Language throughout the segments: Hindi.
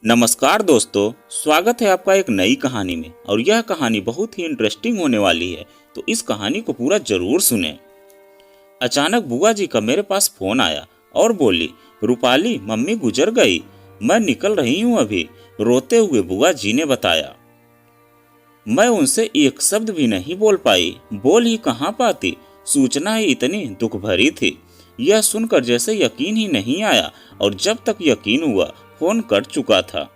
नमस्कार दोस्तों, स्वागत है आपका एक नई कहानी में। और यह कहानी बहुत ही इंटरेस्टिंग होने वाली है, तो इस कहानी को पूरा जरूर सुनें। अचानक बुआ जी का मेरे पास फोन आया और बोली, रूपाली मम्मी गुजर गई, मैं निकल रही हूँ अभी। रोते हुए बुआ जी ने बताया। मैं उनसे एक शब्द भी नहीं बोल पाई, बोल ही कहाँ पाती। सूचना ही इतनी दुख भरी थी, यह सुनकर जैसे यकीन ही नहीं आया। और जब तक यकीन हुआ फोन कट चुका था।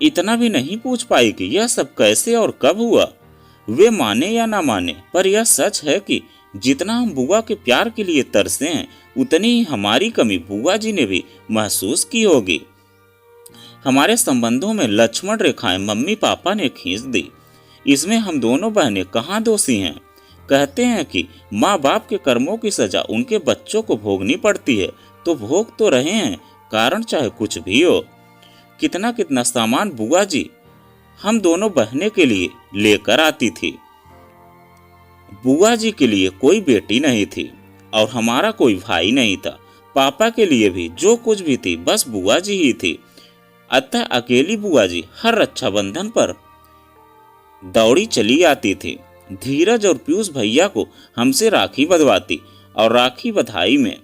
इतना भी नहीं पूछ पाई कि यह सब कैसे और कब हुआ। वे माने या ना माने, पर यह सच है कि जितना हम बुआ के प्यार के लिए तरसे हैं, उतनी ही हमारी कमी बुआ जी ने भी महसूस की होगी। हमारे संबंधों में लक्ष्मण रेखाएं मम्मी पापा ने खींच दी। इसमें हम दोनों बहनें कहाँ दोषी हैं। कहते हैं कि माँ बाप के कर्मों की सजा उनके बच्चों को भोगनी पड़ती है, तो भोग तो रहे हैं, कारण चाहे कुछ भी हो। कितना कितना सामान बुआ जी हम दोनों बहनें के लिए लेकर आती थी। बुआ जी के लिए कोई बेटी नहीं थी और हमारा कोई भाई नहीं था। पापा के लिए भी जो कुछ भी थी बस बुआ जी ही थी। अतः अकेली बुआ जी हर रक्षाबंधन पर दौड़ी चली आती थी। धीरज और पीयूष भैया को हमसे राखी बंधवाती और राखी बधाई में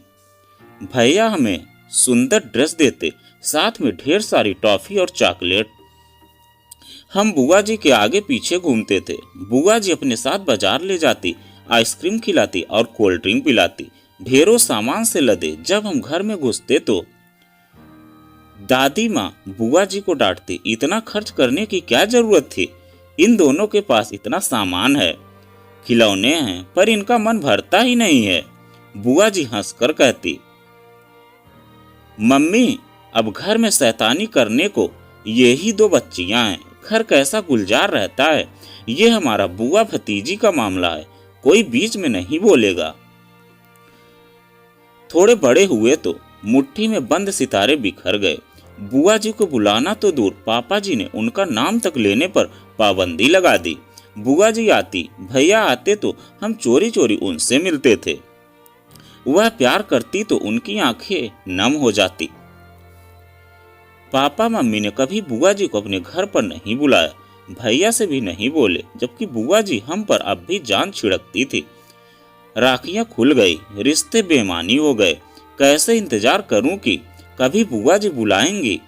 भैया हमें सुंदर ड्रेस देते, साथ में ढेर सारी टॉफी और चॉकलेट। हम बुआ जी के आगे पीछे घूमते थे। बुआ जी अपने साथ बाजार ले जाती, आइसक्रीम खिलाती और कोल्ड ड्रिंक पिलाती। ढेरों सामान से लदे जब हम घर में घुसते तो दादी माँ बुआ जी को डांटती, इतना खर्च करने की क्या जरूरत थी, इन दोनों के पास इतना सामान है, खिलौने हैं, पर इनका मन भरता ही नहीं है। बुआ जी हंसकर कहती, मम्मी अब घर में शैतानी करने को ये ही दो बच्चियां हैं, घर कैसा गुलजार रहता है। ये हमारा बुआ भतीजी का मामला है, कोई बीच में नहीं बोलेगा। थोड़े बड़े हुए तो मुट्ठी में बंद सितारे बिखर गए। बुआ जी को बुलाना तो दूर, पापा जी ने उनका नाम तक लेने पर पाबंदी लगा दी। बुआ जी आती, भैया आते तो हम चोरी चोरी उनसे मिलते थे। वह प्यार करती तो उनकी आंखें नम हो जाती। पापा मम्मी ने कभी बुआ जी को अपने घर पर नहीं बुलाया, भैया से भी नहीं बोले, जबकि बुआ जी हम पर अब भी जान छिड़कती थी। राखियां खुल गई, रिश्ते बेमानी हो गए। कैसे इंतजार करूं कि कभी बुआ जी बुलाएंगी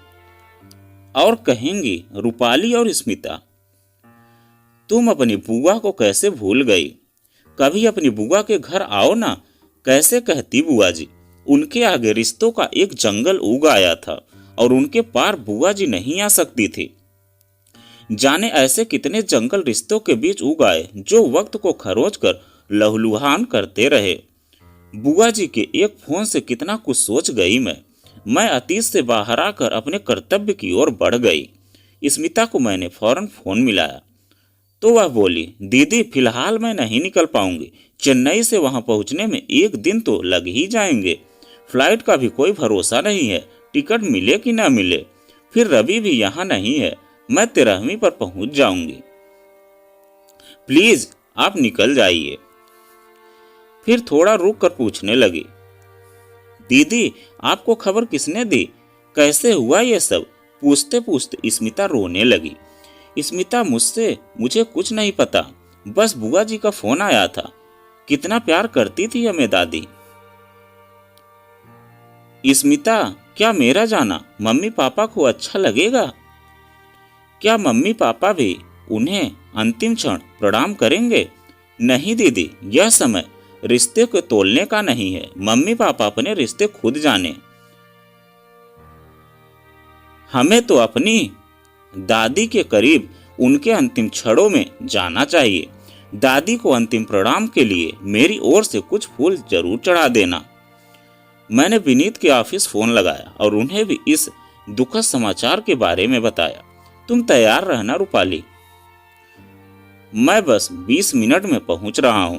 और कहेंगी, रूपाली और स्मिता तुम अपनी बुआ को कैसे भूल गई, कभी अपनी बुआ के घर आओ ना, कैसे कहती बुआ जी। उनके आगे रिश्तों का एक जंगल उग आया था और उनके पार बुआ जी नहीं आ सकती थी। जाने ऐसे कितने जंगल रिश्तों के बीच उग आए जो वक्त को खरोच कर लहूलुहान करते रहे। बुआ जी के एक फोन से कितना कुछ सोच गई मैं अतीत से बाहर आकर अपने कर्तव्य की ओर बढ़ गई। स्मिता को मैंने फौरन फोन मिलाया तो वह बोली, दीदी फिलहाल मैं नहीं निकल पाऊंगी, चेन्नई से वहां पहुंचने में एक दिन तो लग ही जाएंगे, फ्लाइट का भी कोई भरोसा नहीं है, टिकट मिले कि ना मिले, फिर रवि भी यहाँ नहीं है, मैं 13वीं पर पहुंच जाऊंगी, प्लीज आप निकल जाइए। फिर थोड़ा रुक कर पूछने लगी, दीदी आपको खबर किसने दी, कैसे हुआ ये सब। पूछते पूछते स्मिता रोने लगी। स्मिता मुझे कुछ नहीं पता, बस बुआ जी का फोन आया था, कितना प्यार करती थी हमें दादी। स्मिता क्या मेरा जाना मम्मी पापा को अच्छा लगेगा, क्या मम्मी पापा भी उन्हें अंतिम क्षण प्रणाम करेंगे। नहीं दीदी, यह समय रिश्ते को तोलने का नहीं है, मम्मी पापा अपने रिश्ते खुद जाने, हमें तो अपनी दादी के करीब उनके अंतिम क्षणों में जाना चाहिए। दादी को अंतिम प्रणाम के लिए मेरी ओर से कुछ फूल जरूर चढ़ा देना। मैंने विनीत के ऑफिस फोन लगाया और उन्हें भी इस दुखद समाचार के बारे में बताया। तुम तैयार रहना रूपाली, मैं बस 20 मिनट में पहुंच रहा हूं।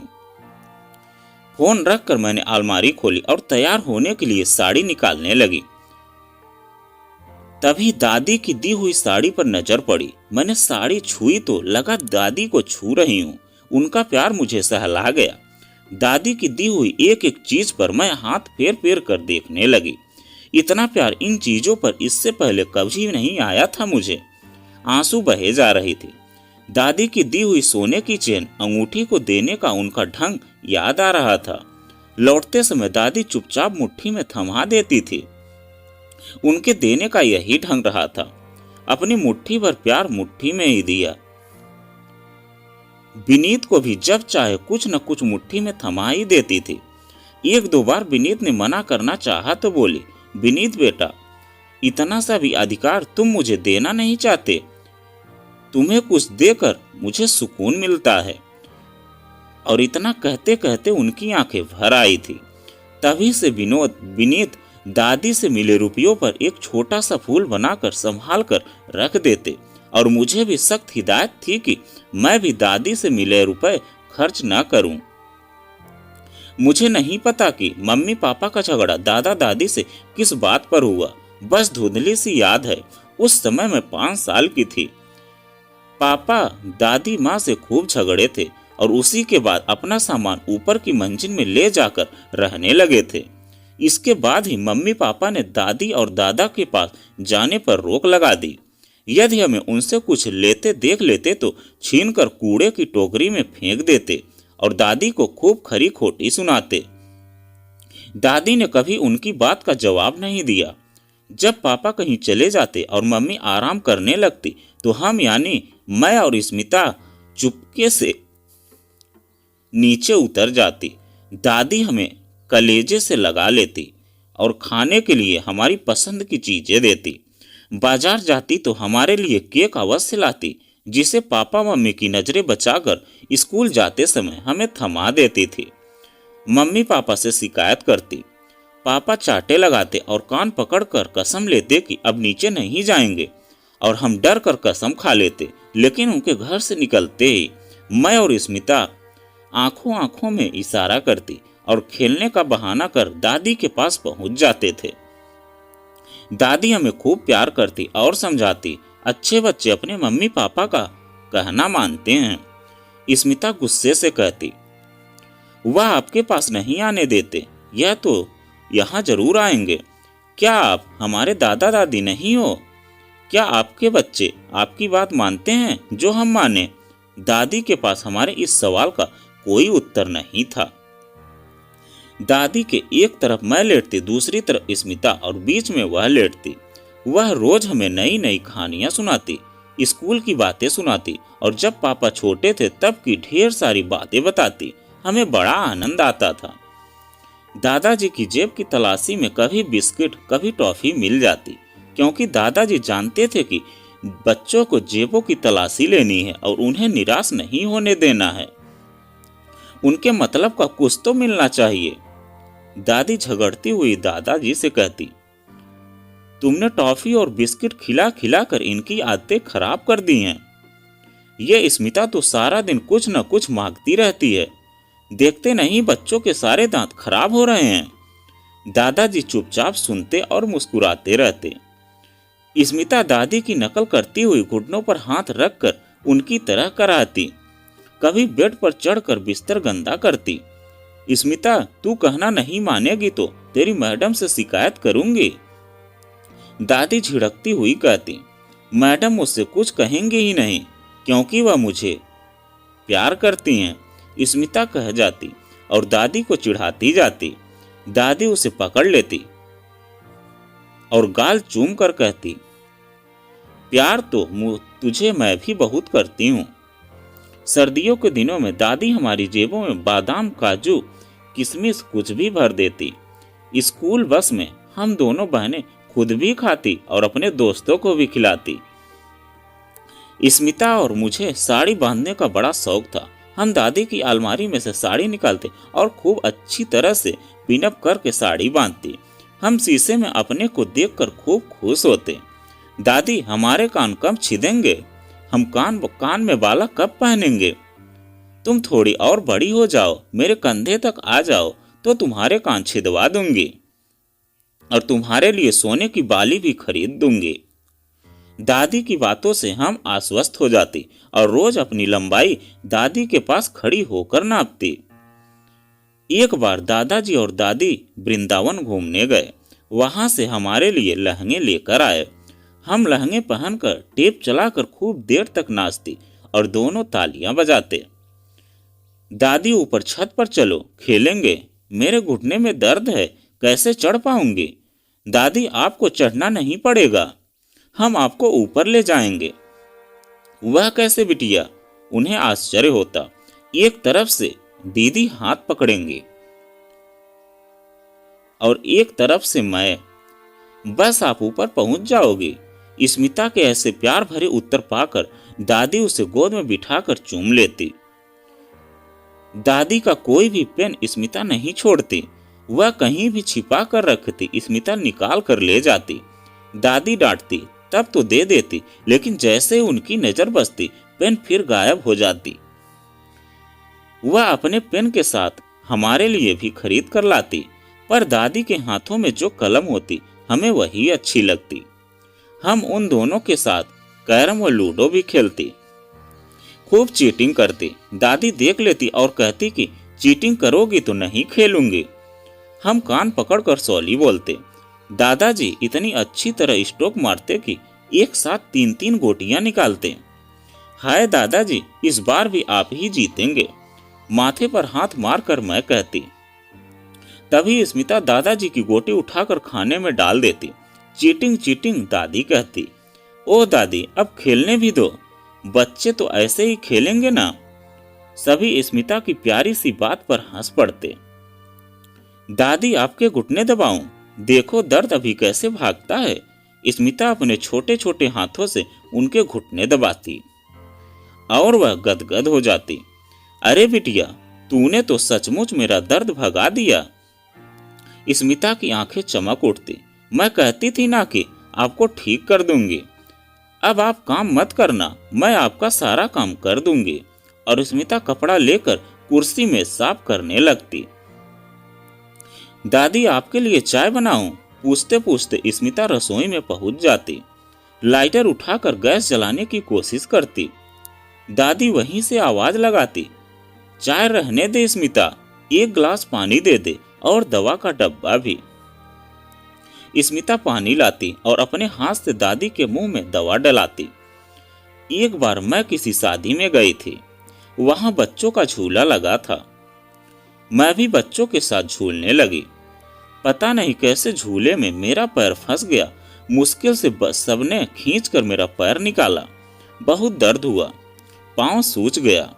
फोन रखकर मैंने अलमारी खोली और तैयार होने के लिए साड़ी निकालने लगी। तभी दादी की दी हुई साड़ी पर नजर पड़ी। मैंने साड़ी छुई तो लगा दादी को छू रही हूँ। उनका प्यार मुझे सहला गया। दादी की दी हुई एक एक चीज पर मैं हाथ फेर फेर कर देखने लगी। इतना प्यार इन चीजों पर इससे पहले कभी नहीं आया था मुझे। आंसू बहे जा रही थी। दादी की दी हुई सोने की चेन अंगूठी को देने का उनका ढंग याद आ रहा था। लौटते समय दादी चुपचाप मुट्ठी में थमा देती थी। उनके देने का यही ढंग रहा था। अपनी मुट्ठी भर प्यार मुट्ठी में ही दिया। विनीत को भी जब चाहे कुछ न कुछ मुट्ठी में थमा ही देती थी। एक दो बार विनीत ने मना करना चाहा तो बोली, विनीत बेटा, इतना सा भी अधिकार तुम मुझे देना नहीं चाहते? तुम्हें कुछ देकर मुझे सुकून मिलता है। और इतना कहते कहते उनकी आंखें भर आई थी। तभी से विनीत दादी से मिले रुपयों पर एक छोटा सा फूल बनाकर संभाल कर रख देते और मुझे भी सख्त हिदायत थी कि मैं भी दादी से मिले रुपए खर्च न करूं। मुझे नहीं पता कि मम्मी पापा का झगड़ा दादा दादी से किस बात पर हुआ। बस धुंधली सी याद है, उस समय मैं 5 साल की थी। पापा दादी माँ से खूब झगड़े थे और उसी के बाद अपना सामान ऊपर की मंजिल में ले जाकर रहने लगे थे। इसके बाद ही मम्मी पापा ने दादी और दादा के पास जाने पर रोक लगा दी। यदि हमें उनसे कुछ लेते देख लेते तो छीनकर कूड़े की टोकरी में फेंक देते और दादी को खूब खरी खोटी सुनाते। दादी ने कभी उनकी बात का जवाब नहीं दिया। जब पापा कहीं चले जाते और मम्मी आराम करने लगती तो हम यानी मैं और स्मिता चुपके से नीचे उतर जाती। दादी हमें कलेजे से लगा लेती और खाने के लिए हमारी पसंद की चीजें देती। बाजार जाती तो हमारे लिए केक अवश्य लाती, जिसे पापा मम्मी की नजरें बचाकर स्कूल जाते समय हमें थमा देती थी। मम्मी पापा से शिकायत करती। पापा चाटे लगाते और कान पकड़कर कसम लेते कि अब नीचे नहीं जाएंगे और हम डर कर कसम खा लेते। लेकिन उनके घर से निकलते ही मैं और स्मिता आंखों आंखों में इशारा करती और खेलने का बहाना कर दादी के पास पहुंच जाते थे। दादी हमें खूब प्यार करती और समझाती, अच्छे बच्चे अपने मम्मी पापा का कहना मानते हैं। स्मिता गुस्से से कहती, वह आपके पास नहीं आने देते, यह तो यहाँ जरूर आएंगे। क्या आप हमारे दादा दादी नहीं हो? क्या आपके बच्चे आपकी बात मानते हैं जो हम माने? दादी के पास हमारे इस सवाल का कोई उत्तर नहीं था। दादी के एक तरफ मैं लेटती, दूसरी तरफ स्मिता और बीच में वह लेटती। वह रोज हमें नई नई कहानियां सुनाती, स्कूल की बातें सुनाती और जब पापा छोटे थे तब की ढेर सारी बातें बताती। हमें बड़ा आनंद आता था। दादाजी की जेब की तलाशी में कभी बिस्किट कभी टॉफी मिल जाती, क्योंकि दादाजी जानते थे कि बच्चों को जेबों की तलाशी लेनी है और उन्हें निराश नहीं होने देना है। उनके मतलब का कुछ तो मिलना चाहिए। दादी झगड़ती हुई दादाजी से कहती, तुमने टॉफी और बिस्किट खिला खिला कर इनकी आदतें खराब कर दी हैं। ये स्मिता तो सारा दिन कुछ न कुछ मांगती रहती है। देखते नहीं बच्चों के सारे दांत खराब हो रहे हैं। दादाजी चुपचाप सुनते और मुस्कुराते रहते। स्मिता दादी की नकल करती हुई घुटनों पर हाथ रखकर उनकी तरह कराती। कभी बेड पर चढ़कर बिस्तर गंदा करती। स्मिता, तू कहना नहीं मानेगी तो तेरी मैडम से शिकायत करूंगी। दादी झिड़कती हुई कहती, मैडम मुझसे कुछ कहेंगे ही नहीं, क्योंकि वह मुझे प्यार करती हैं। स्मिता कह जाती और दादी को चिढ़ाती जाती। दादी उसे पकड़ लेती और गाल चूम कर कहती, प्यार तो तुझे मैं भी बहुत करती हूँ। सर्दियों के दिनों में दादी हमारी जेबों में बादाम, काजू, किशमिश कुछ भी भर देती। स्कूल बस में हम दोनों बहनें खुद भी खाती और अपने दोस्तों को भी खिलाती। स्मिता और मुझे साड़ी बांधने का बड़ा शौक था। हम दादी की अलमारी में से साड़ी निकालते और खूब अच्छी तरह से पिनअप करके साड़ी बांधती। हम शीशे में अपने को देखकर खूब खुश होते। दादी, हमारे कान कब छिदेंगे? हम कान में बाला कब पहनेंगे? तुम थोड़ी और बड़ी हो जाओ, मेरे कंधे तक आ जाओ तो तुम्हारे कान छिदवा दूंगी और तुम्हारे लिए सोने की बाली भी खरीद दूंगी। दादी की बातों से हम आश्वस्त हो जाती और रोज अपनी लंबाई दादी के पास खड़ी होकर नापती। एक बार दादाजी और दादी वृंदावन घूमने गए। वहां से हमारे लिए लहंगे लेकर आए। हम लहंगे पहनकर टेप चलाकर खूब देर तक नाचती और दोनों तालियां बजाते। दादी ऊपर छत पर चलो खेलेंगे, मेरे घुटने में दर्द है, कैसे चढ़ पाऊंगी। दादी आपको चढ़ना नहीं पड़ेगा, हम आपको ऊपर ले जाएंगे। वह कैसे बिटिया, उन्हें आश्चर्य होता। एक तरफ से दीदी हाथ पकड़ेंगे और एक तरफ से मैं। बस आप ऊपर पहुंच जाओगे। स्मिता के ऐसे प्यार भरे उत्तर पाकर दादी उसे गोद में बिठाकर चूम लेती। दादी का कोई भी पेन स्मिता नहीं छोड़ती, वह कहीं भी छिपा कर रखती, स्मिता निकाल कर ले जाती। दादी डांटती तब तो दे देती, लेकिन जैसे उनकी नजर बसती पेन फिर गायब हो जाती। वह अपने पेन के साथ हमारे लिए भी खरीद कर लाती, पर दादी के हाथों में जो कलम होती हमें वही अच्छी लगती। हम उन दोनों के साथ कैरम और लूडो भी खेलती, खूब चीटिंग करती। दादी देख लेती और कहती कि चीटिंग करोगी तो नहीं खेलूंगी। हम कान पकड़कर सॉरी बोलते। दादाजी इतनी अच्छी तरह स्ट्रोक मारते कि एक साथ 3-3 गोटियां निकालते। हाय दादाजी, इस बार भी आप ही जीतेंगे, माथे पर हाथ मारकर मैं कहती। तभी स्मिता दादाजी की गोटी उठाकर खाने में डाल देती। चीटिंग चीटिंग दादी कहती। ओ दादी, अब खेलने भी दो, बच्चे तो ऐसे ही खेलेंगे ना। सभी स्मिता की प्यारी सी बात पर हंस पड़ते। दादी आपके घुटने दबाऊं, देखो दर्द अभी कैसे भागता है। स्मिता अपने छोटे छोटे हाथों से उनके घुटने दबाती और वह गदगद हो जाती। अरे बिटिया, तूने तो सचमुच मेरा दर्द भगा दिया। स्मिता की आंखें चमक उठती। मैं कहती थी ना कि आपको ठीक कर दूंगी। अब आप काम मत करना, मैं आपका सारा काम कर दूंगी। और स्मिता कपड़ा लेकर कुर्सी में साफ करने लगती। दादी आपके लिए चाय बनाऊं? पूछते पूछते स्मिता रसोई में पहुंच जाती। लाइटर उठाकर गैस जलाने की कोशिश करती। दादी वहीं से आवाज लगाती, चाय रहने दे स्मिता, एक गिलास पानी दे दे और दवा का डब्बा भी। स्मिता पानी लाती और अपने हाथ से दादी के मुंह में दवा डलाती। एक बार मैं किसी शादी में गई थी, वहां बच्चों का झूला लगा था। मैं भी बच्चों के साथ झूलने लगी। पता नहीं कैसे झूले में मेरा पैर फंस गया। मुश्किल से बस सबने खींचकर मेरा पैर निकाला। बहुत दर्द हुआ, पांव सूज गया,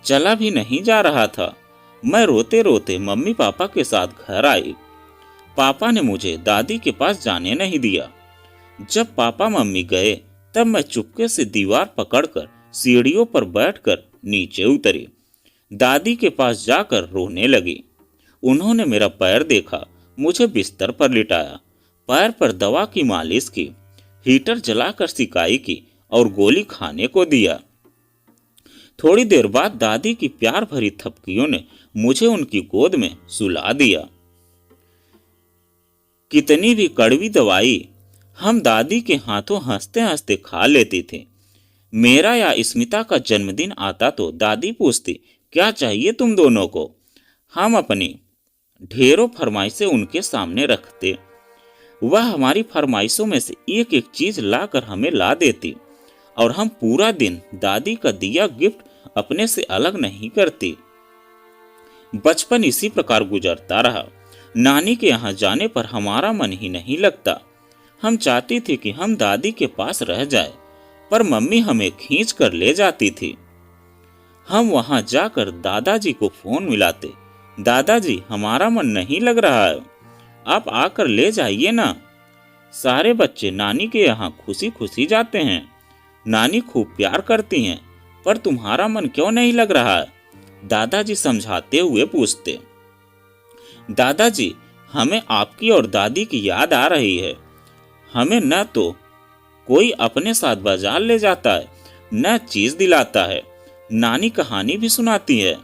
चला भी नहीं जा रहा था। मैं रोते रोते मम्मी पापा के साथ घर आई। पापा ने मुझे दादी के पास जाने नहीं दिया। जब पापा मम्मी गए तब मैं चुपके से दीवार पकड़कर सीढ़ियों पर बैठकर नीचे उतरी। दादी के पास जाकर रोने लगी। उन्होंने मेरा पैर देखा, मुझे बिस्तर पर लिटाया, पैर पर दवा की मालिश की, हीटर जलाकर सिकाई की और गोली खाने को दिया। थोड़ी देर बाद दादी की प्यार भरी थपकियों ने मुझे उनकी गोद में सुला दिया। कितनी भी कड़वी दवाई हम दादी के हाथों हंसते हंसते खा लेते थे। मेरा या स्मिता का जन्मदिन आता तो दादी पूछती, क्या चाहिए तुम दोनों को? हम अपनी ढेरों फरमाइशें उनके सामने रखते। वह हमारी फरमाइशों में से एक एक चीज लाकर हमें ला देती और हम पूरा दिन दादी का दिया गिफ्ट अपने से अलग नहीं करती। बचपन इसी प्रकार गुजरता रहा। नानी के यहाँ जाने पर हमारा मन ही नहीं लगता। हम चाहती थी कि हम दादी के पास रह जाए, पर मम्मी हमें खींच कर ले जाती थी। हम वहां जाकर दादाजी को फोन मिलाते, दादाजी हमारा मन नहीं लग रहा है, आप आकर ले जाइए ना। सारे बच्चे नानी के यहाँ खुशी खुशी जाते हैं, नानी खूब प्यार करती हैं, पर तुम्हारा मन क्यों नहीं लग रहा है? दादाजी समझाते हुए पूछते। दादाजी, हमें आपकी और दादी की याद आ रही है। हमें न तो कोई अपने साथ बाजार ले जाता है, न चीज दिलाता है, नानी कहानी भी सुनाती है,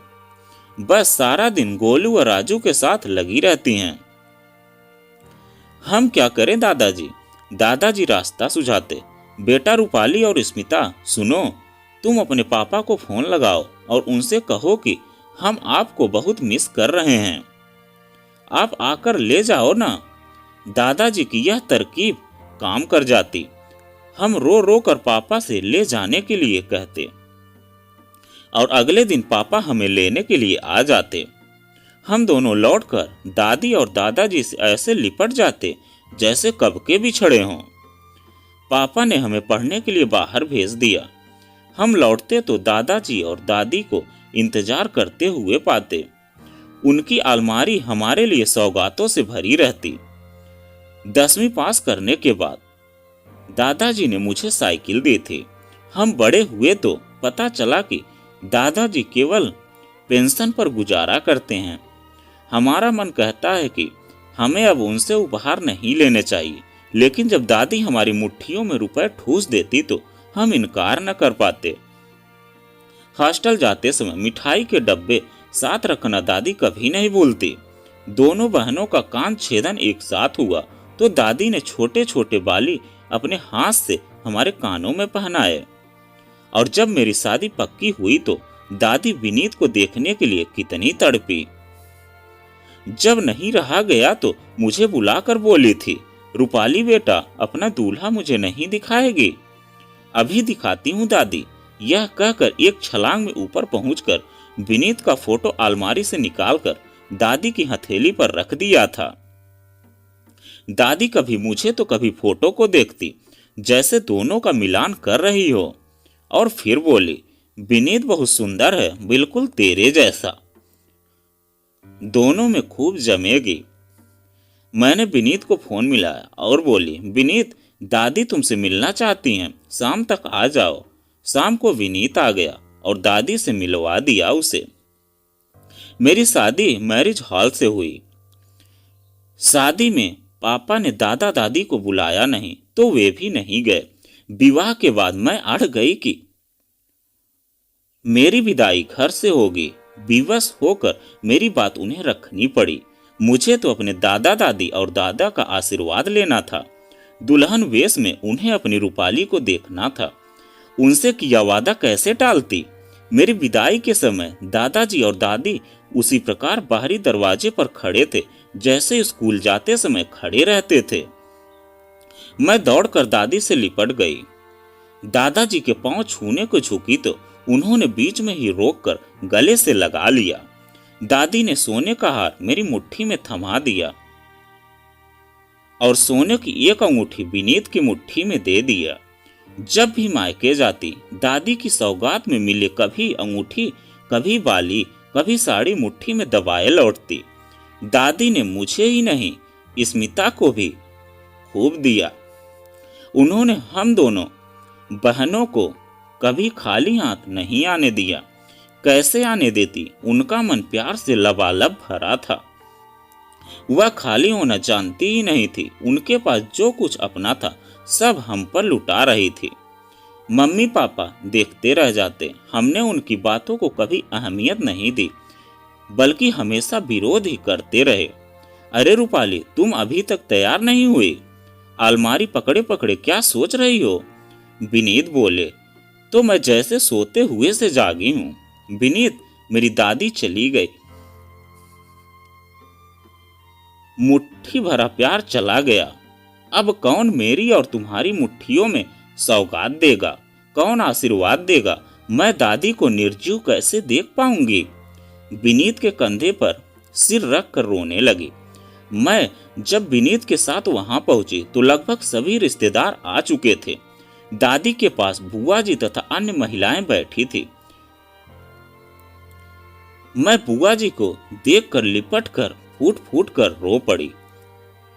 बस सारा दिन गोलू और राजू के साथ लगी रहती हैं। हम क्या करें दादाजी? दादाजी रास्ता सुझाते। बेटा रूपाली और स्मिता, सुनो, तुम अपने पापा को फोन लगाओ और उनसे कहो कि हम आपको बहुत मिस कर रहे हैं, आप आकर ले जाओ ना। दादाजी की यह तरकीब काम कर जाती। हम रो रो कर पापा से ले जाने के लिए कहते और अगले दिन पापा हमें लेने के लिए आ जाते। हम दोनों लौटकर दादी और दादाजी से ऐसे लिपट जाते जैसे कब के बिछड़े हों। पापा ने हमें पढ़ने के लिए बाहर भेज दिया। हम लौटते तो दादाजी और दादी को इंतजार करते हुए पाते। उनकी अलमारी हमारे लिए सौगातों से भरी रहती। 10वीं पास करने के बाद दादाजी ने मुझे साइकिल दी थी। हम बड़े हुए तो पता चला कि दादाजी केवल पेंशन पर गुजारा करते हैं। हमारा मन कहता है कि हमें अब उनसे उपहार नहीं लेने चाहिए, लेकिन जब दादी हमारी मुट्ठियों में रुपए ठूस देती तो हम इनकार न कर पाते। हॉस्टल जाते समय मिठाई के डब्बे साथ रखना दादी कभी नहीं भूलती। दोनों बहनों का कान छेदन एक साथ हुआ तो दादी ने छोटे छोटे बाली अपने हाथ से हमारे कानों में पहनाए। और जब मेरी शादी पक्की हुई तो दादी विनीत को देखने के लिए कितनी तड़पी। जब नहीं रहा गया तो मुझे बुलाकर बोली थी, रूपाली बेटा, अपना दूल्हा मुझे नहीं दिखाएगी? अभी दिखाती हूँ दादी। यह कहकर एक छलांग में ऊपर पहुंचकर विनीत का फोटो अलमारी से निकालकर दादी की हथेली पर रख दिया था। दादी कभी मुझे तो कभी फोटो को देखती, जैसे दोनों का मिलान कर रही हो, और फिर बोली, विनीत बहुत सुंदर है, बिल्कुल तेरे जैसा। दोनों में खूब जमेगी। मैंने विनीत को फोन मिलाया और बोली, विनीत, दादी तुमसे मिलना चाहती हैं, शाम तक आ जाओ। शाम को विनीत आ गया और दादी से मिलवा दिया उसे। मेरी शादी मैरिज हॉल से हुई। शादी में पापा ने दादा दादी को बुलाया नहीं तो वे भी नहीं गए। विवाह के बाद मैं अड़ गई कि मेरी विदाई घर से होगी। विवश होकर मेरी बात उन्हें रखनी पड़ी। मुझे तो अपने दादा दादी और दादा का आशीर्वाद लेना था। दुल्हन वेश में उन्हें अपनी रूपाली को देखना था। उनसे किया वादा कैसे टालती? मेरी विदाई के समय दादाजी और दादी उसी प्रकार बाहरी दरवाजे पर खड़े थे जैसे स्कूल जाते समय खड़े रहते थे। मैं दौड़कर दादी से लिपट गई। दादाजी के पांव छूने को झुकी तो उन्होंने बीच में ही रोककर गले से लगा लिया। दादी ने सोने का हार मेरी मुट्ठी में थमा दिया और सोने की एक अंगूठी विनीत की मुट्ठी में दे दिया। जब भी मायके जाती, दादी की सौगात में मिले कभी अंगूठी, कभी बाली, कभी साड़ी मुट्ठी में दबाए लौटती। दादी ने मुझे ही नहीं, स्मिता को भी खूब दिया। उन्होंने हम दोनों बहनों को कभी खाली हाथ नहीं आने दिया। कैसे आने देती? उनका मन प्यार से लबालब भरा था। वह खाली होना जानती ही नहीं थी। उनके पास जो कुछ अपना था सब हम पर लुटा रही थी। मम्मी पापा देखते रह जाते। हमने उनकी बातों को कभी अहमियत नहीं दी, बल्कि हमेशा विरोध ही करते रहे। अरे रूपाली, तुम अभी तक तैयार नहीं हुई? अलमारी पकड़े पकड़े क्या सोच रही हो? विनीत बोले तो मैं जैसे सोते हुए से जागी हूं। विनीत, मेरी दादी चली गई। मुट्ठी भरा प्यार चला गया। अब कौन मेरी और तुम्हारी मुट्ठियों में सौगात देगा? कौन आशीर्वाद देगा? मैं दादी को निर्जीव कैसे देख पाऊंगी? विनीत के कंधे पर सिर रख कर रोने लगी। मैं जब विनीत के साथ वहां पहुंची तो लगभग सभी रिश्तेदार आ चुके थे। दादी के पास बुआ जी तथा अन्य महिलाएं बैठी थी। मैं बुआ जी को देखकर लिपट कर फूट फूट कर रो पड़ी।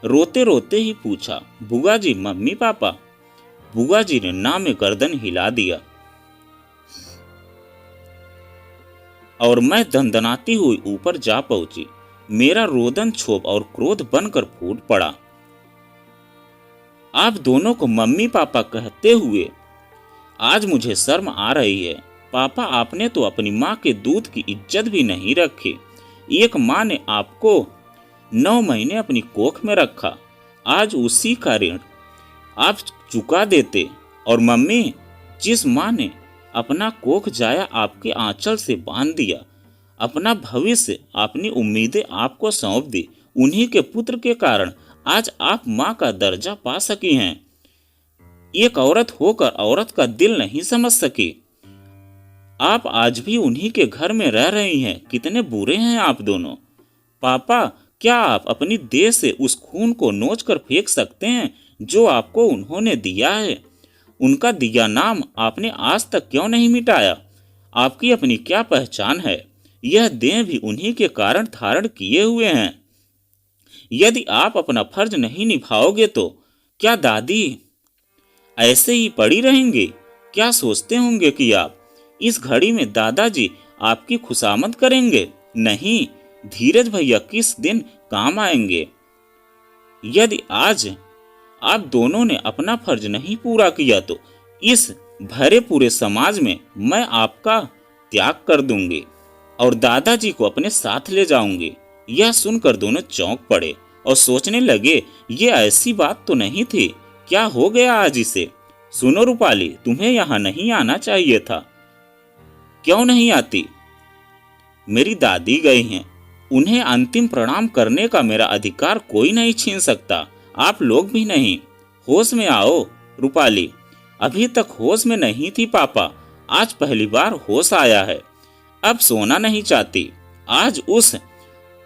रोते रोते ही पूछा, बुआ जी, मम्मी पापा? बुआ जी ने ना में गर्दन हिला दिया और मैं दंदनाती हुई ऊपर जा पहुंची। मेरा रोदन क्षोभ और क्रोध बनकर फूट पड़ा। आप दोनों को मम्मी पापा कहते हुए आज मुझे शर्म आ रही है। पापा, आपने तो अपनी माँ के दूध की इज्जत भी नहीं रखी। एक माँ ने आपको 9 महीने अपनी कोख में रखा। आज उसी का ऋण आप चुका देते। और मम्मी, जिस माँ ने अपना कोख जाया आपके आंचल से बांध दिया, अपना भविष्य, अपनी उम्मीदें आपको सौंप दी, उन्हीं के पुत्र के कारण आज आप माँ का दर्जा पा सकी हैं। एक औरत होकर औरत का दिल नहीं समझ सकी। आप आज भी उन्हीं के घर में रह रही हैं। कितने बुरे हैं आप दोनों। पापा, क्या आप अपनी देह से उस खून को नोच कर फेंक सकते हैं जो आपको उन्होंने दिया है? उनका दिया नाम आपने आज तक क्यों नहीं मिटाया? आपकी अपनी क्या पहचान है? यह देह भी उन्हीं के कारण धारण किए हुए हैं। यदि आप अपना फर्ज नहीं निभाओगे तो क्या दादी ऐसे ही पड़ी रहेंगी? क्या सोचते होंगे कि आप इस घड़ी में दादाजी आपकी खुशामद करेंगे? नहीं, धीरज भैया किस दिन काम आएंगे। यदि आज आप दोनों ने अपना फर्ज नहीं पूरा किया तो इस भरे पूरे समाज में मैं आपका त्याग कर दूंगी और दादाजी को अपने साथ ले जाऊंगी। यह सुनकर दोनों चौंक पड़े और सोचने लगे, ये ऐसी बात तो नहीं थी। क्या हो गया आज इसे? सुनो रूपाली, तुम्हें यहाँ नहीं आना चाहिए था। क्यों नहीं आती? मेरी दादी गई हैं। उन्हें अंतिम प्रणाम करने का मेरा अधिकार कोई नहीं छीन सकता, आप लोग भी नहीं। होश में आओ रूपाली। अभी तक होश में नहीं थी पापा, आज पहली बार होश आया है। अब सोना नहीं चाहती। आज उस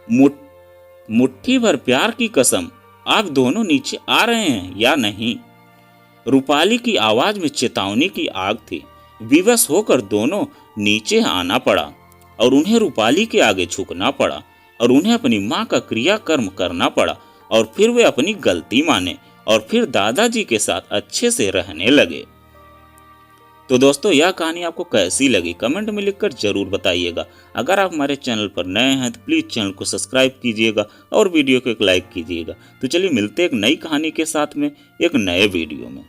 मुट्ठी भर प्यार की कसम, आप दोनों नीचे आ रहे हैं या नहीं? रूपाली की आवाज में चेतावनी की आग थी। विवश होकर दोनों नीचे आना पड़ा और उन्हें रूपाली के आगे झुकना पड़ा और उन्हें अपनी माँ का क्रियाकर्म करना पड़ा और फिर वे अपनी गलती माने और फिर दादाजी के साथ अच्छे से रहने लगे। तो दोस्तों, यह कहानी आपको कैसी लगी कमेंट में लिखकर जरूर बताइएगा। अगर आप हमारे चैनल पर नए हैं तो प्लीज़ चैनल को सब्सक्राइब कीजिएगा और वीडियो को एक लाइक कीजिएगा। तो चलिए मिलते हैं एक नई कहानी के साथ में एक नए वीडियो में।